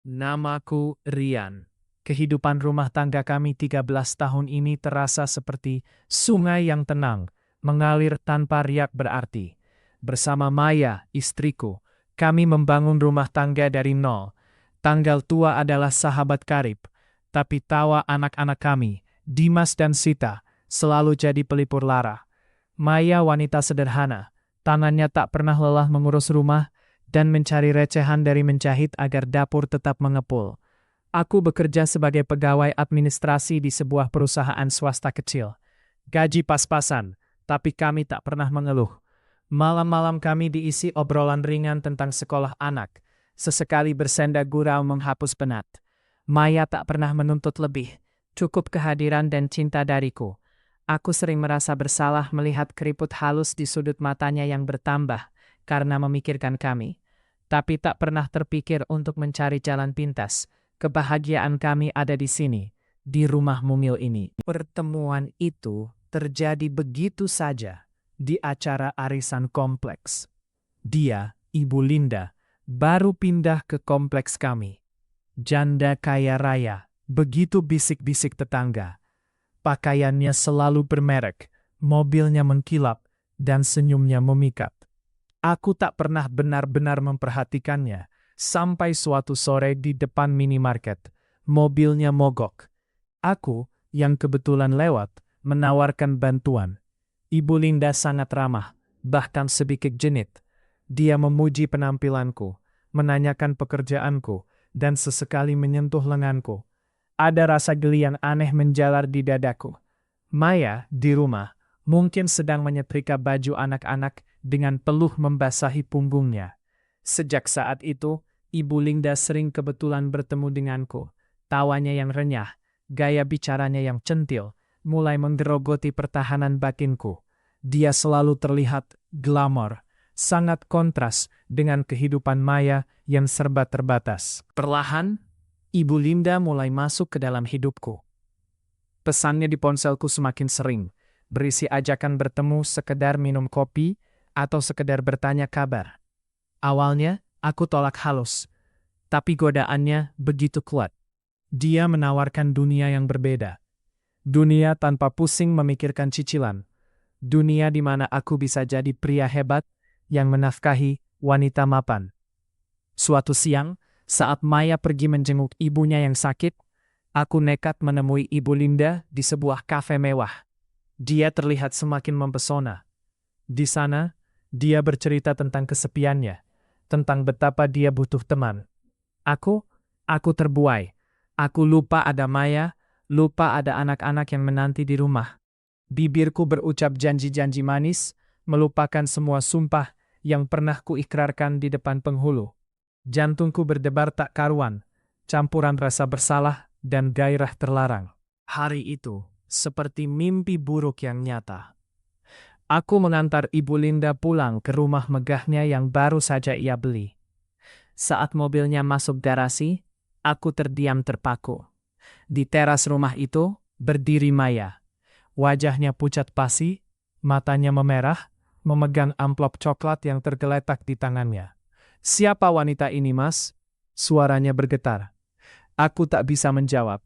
Namaku Rian. Kehidupan rumah tangga kami 13 tahun ini terasa seperti sungai yang tenang, mengalir tanpa riak berarti. Bersama Maya, istriku, kami membangun rumah tangga dari nol. Tanggal tua adalah sahabat karib, tapi tawa anak-anak kami, Dimas dan Sita, selalu jadi pelipur lara. Maya wanita sederhana, tangannya tak pernah lelah mengurus rumah, dan mencari recehan dari menjahit agar dapur tetap mengepul. Aku bekerja sebagai pegawai administrasi di sebuah perusahaan swasta kecil. Gaji pas-pasan, tapi kami tak pernah mengeluh. Malam-malam kami diisi obrolan ringan tentang sekolah anak, sesekali bersenda gurau menghapus penat. Maya tak pernah menuntut lebih, cukup kehadiran dan cinta dariku. Aku sering merasa bersalah melihat keriput halus di sudut matanya yang bertambah karena memikirkan kami. Tapi tak pernah terpikir untuk mencari jalan pintas. Kebahagiaan kami ada di sini, di rumah mungil ini. Pertemuan itu terjadi begitu saja di acara arisan kompleks. Dia, Ibu Linda, baru pindah ke kompleks kami. Janda kaya raya, begitu bisik-bisik tetangga. Pakaiannya selalu bermerek, mobilnya mengkilap, dan senyumnya memikat. Aku tak pernah benar-benar memperhatikannya, sampai suatu sore di depan minimarket, mobilnya mogok. Aku, yang kebetulan lewat, menawarkan bantuan. Ibu Linda sangat ramah, bahkan sedikit genit. Dia memuji penampilanku, menanyakan pekerjaanku, dan sesekali menyentuh lenganku. Ada rasa geli yang aneh menjalar di dadaku. Maya, di rumah, mungkin sedang menyetrika baju anak-anak dengan peluh membasahi punggungnya. Sejak saat itu, Ibu Linda sering kebetulan bertemu denganku. Tawanya yang renyah, gaya bicaranya yang centil, mulai menggerogoti pertahanan batinku. Dia selalu terlihat glamor, sangat kontras dengan kehidupan Maya yang serba terbatas. Perlahan, Ibu Linda mulai masuk ke dalam hidupku. Pesannya di ponselku semakin sering, berisi ajakan bertemu sekedar minum kopi, atau sekedar bertanya kabar. Awalnya, aku tolak halus, tapi godaannya begitu kuat. Dia menawarkan dunia yang berbeda. Dunia tanpa pusing memikirkan cicilan. Dunia di mana aku bisa jadi pria hebat yang menafkahi wanita mapan. Suatu siang, saat Maya pergi menjenguk ibunya yang sakit, aku nekat menemui Ibu Linda di sebuah kafe mewah. Dia terlihat semakin mempesona. Di sana, dia bercerita tentang kesepiannya, tentang betapa dia butuh teman. Aku terbuai. Aku lupa ada Maya, lupa ada anak-anak yang menanti di rumah. Bibirku berucap janji-janji manis, melupakan semua sumpah yang pernah kuikrarkan di depan penghulu. Jantungku berdebar tak karuan, campuran rasa bersalah dan gairah terlarang. Hari itu seperti mimpi buruk yang nyata. Aku mengantar Ibu Linda pulang ke rumah megahnya yang baru saja ia beli. Saat mobilnya masuk garasi, aku terdiam terpaku. Di teras rumah itu berdiri Maya. Wajahnya pucat pasi, matanya memerah, memegang amplop coklat yang tergeletak di tangannya. "Siapa wanita ini, Mas?" Suaranya bergetar. Aku tak bisa menjawab.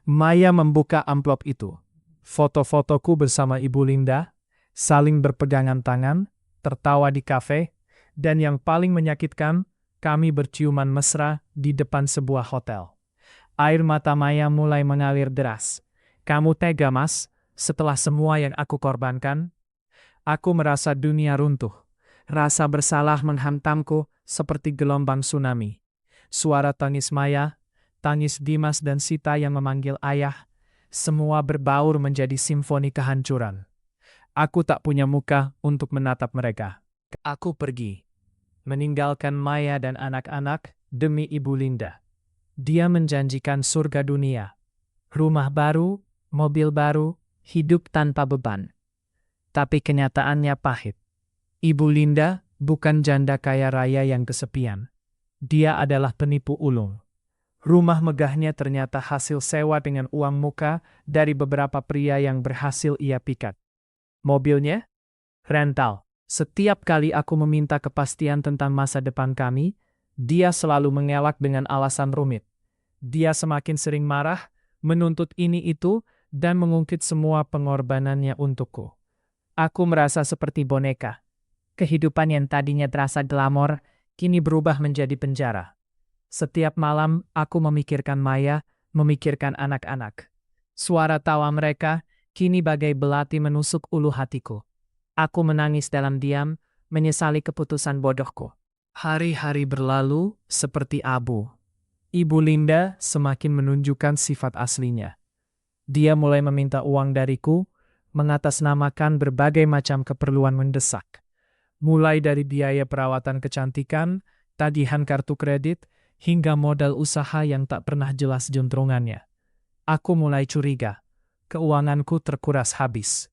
Maya membuka amplop itu. Foto-fotoku bersama Ibu Linda, saling berpegangan tangan, tertawa di kafe, dan yang paling menyakitkan, kami berciuman mesra di depan sebuah hotel. Air mata Maya mulai mengalir deras. "Kamu tega, Mas, setelah semua yang aku korbankan?" Aku merasa dunia runtuh. Rasa bersalah menghantamku seperti gelombang tsunami. Suara tangis Maya, tangis Dimas dan Sita yang memanggil ayah, semua berbaur menjadi simfoni kehancuran. Aku tak punya muka untuk menatap mereka. Aku pergi, meninggalkan Maya dan anak-anak demi Ibu Linda. Dia menjanjikan surga dunia, rumah baru, mobil baru, hidup tanpa beban. Tapi kenyataannya pahit. Ibu Linda bukan janda kaya raya yang kesepian. Dia adalah penipu ulung. Rumah megahnya ternyata hasil sewa dengan uang muka dari beberapa pria yang berhasil ia pikat. Mobilnya? Rental. Setiap kali aku meminta kepastian tentang masa depan kami, Dia selalu mengelak dengan alasan rumit. Dia semakin sering marah, menuntut ini itu, dan mengungkit semua pengorbanannya untukku. Aku merasa seperti boneka. Kehidupan yang tadinya terasa glamor, kini berubah menjadi penjara. Setiap malam aku memikirkan Maya, memikirkan anak-anak. Suara tawa mereka kini bagai belati menusuk ulu hatiku. Aku menangis dalam diam, menyesali keputusan bodohku. Hari-hari berlalu seperti abu. Ibu Linda semakin menunjukkan sifat aslinya. Dia mulai meminta uang dariku, mengatasnamakan berbagai macam keperluan mendesak. Mulai dari biaya perawatan kecantikan, tagihan kartu kredit, hingga modal usaha yang tak pernah jelas juntrungannya. Aku mulai curiga. Keuanganku terkuras habis.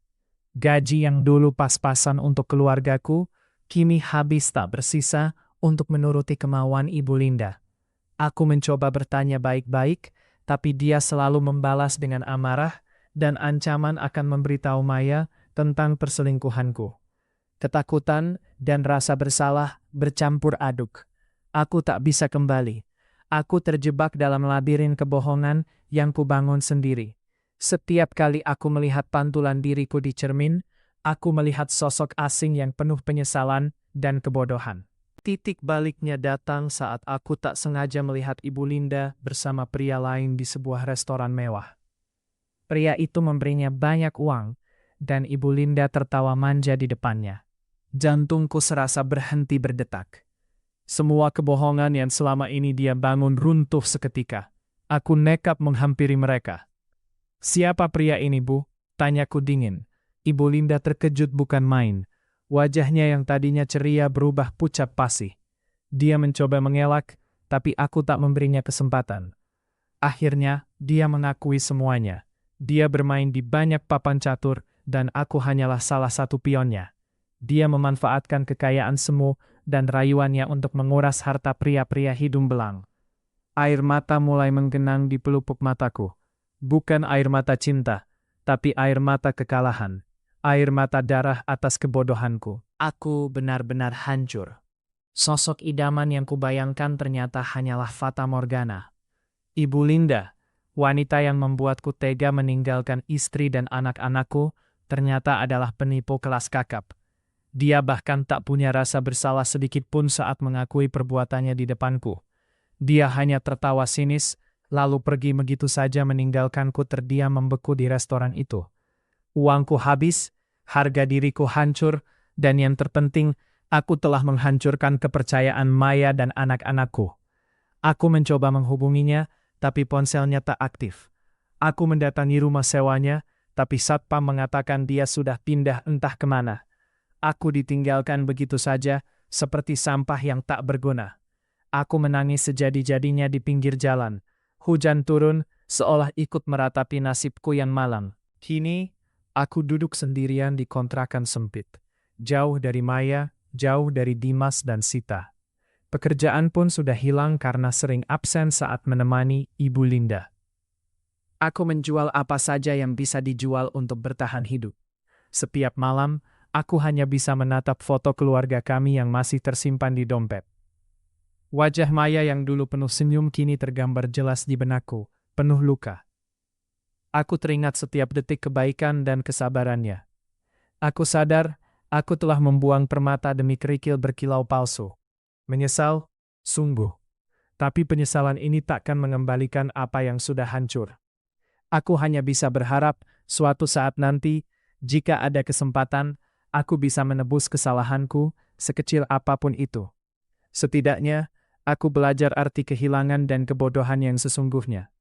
Gaji yang dulu pas-pasan untuk keluargaku, kini habis tak bersisa untuk menuruti kemauan Ibu Linda. Aku mencoba bertanya baik-baik, tapi dia selalu membalas dengan amarah dan ancaman akan memberitahu Maya tentang perselingkuhanku. Ketakutan dan rasa bersalah bercampur aduk. Aku tak bisa kembali. Aku terjebak dalam labirin kebohongan yang kubangun sendiri. Setiap kali aku melihat pantulan diriku di cermin, aku melihat sosok asing yang penuh penyesalan dan kebodohan. Titik baliknya datang saat aku tak sengaja melihat Ibu Linda bersama pria lain di sebuah restoran mewah. Pria itu memberinya banyak uang, dan Ibu Linda tertawa manja di depannya. Jantungku serasa berhenti berdetak. Semua kebohongan yang selama ini dia bangun runtuh seketika. Aku nekat menghampiri mereka. "Siapa pria ini, Bu?" tanyaku dingin. Ibu Linda terkejut bukan main. Wajahnya yang tadinya ceria berubah pucat pasi. Dia mencoba mengelak, tapi aku tak memberinya kesempatan. Akhirnya, dia mengakui semuanya. Dia bermain di banyak papan catur, dan aku hanyalah salah satu pionnya. Dia memanfaatkan kekayaan semu dan rayuannya untuk menguras harta pria-pria hidung belang. Air mata mulai menggenang di pelupuk mataku. Bukan air mata cinta, tapi air mata kekalahan. Air mata darah atas kebodohanku. Aku benar-benar hancur. Sosok idaman yang kubayangkan ternyata hanyalah fata morgana. Ibu Linda, wanita yang membuatku tega meninggalkan istri dan anak-anakku, ternyata adalah penipu kelas kakap. Dia bahkan tak punya rasa bersalah sedikit pun saat mengakui perbuatannya di depanku. Dia hanya tertawa sinis, lalu pergi begitu saja meninggalkanku terdiam membeku di restoran itu. Uangku habis, harga diriku hancur, dan yang terpenting, aku telah menghancurkan kepercayaan Maya dan anak-anakku. Aku mencoba menghubunginya, tapi ponselnya tak aktif. Aku mendatangi rumah sewanya, tapi satpam mengatakan dia sudah pindah entah kemana. Aku ditinggalkan begitu saja, seperti sampah yang tak berguna. Aku menangis sejadi-jadinya di pinggir jalan. Hujan turun, seolah ikut meratapi nasibku yang malang. Kini, aku duduk sendirian di kontrakan sempit. Jauh dari Maya, jauh dari Dimas dan Sita. Pekerjaan pun sudah hilang karena sering absen saat menemani Ibu Linda. Aku menjual apa saja yang bisa dijual untuk bertahan hidup. Setiap malam, aku hanya bisa menatap foto keluarga kami yang masih tersimpan di dompet. Wajah Maya yang dulu penuh senyum kini tergambar jelas di benakku, penuh luka. Aku teringat setiap detik kebaikan dan kesabarannya. Aku sadar, aku telah membuang permata demi kerikil berkilau palsu. Menyesal? Sungguh. Tapi penyesalan ini takkan mengembalikan apa yang sudah hancur. Aku hanya bisa berharap, suatu saat nanti, jika ada kesempatan, aku bisa menebus kesalahanku, sekecil apapun itu. Setidaknya, aku belajar arti kehilangan dan kebodohan yang sesungguhnya.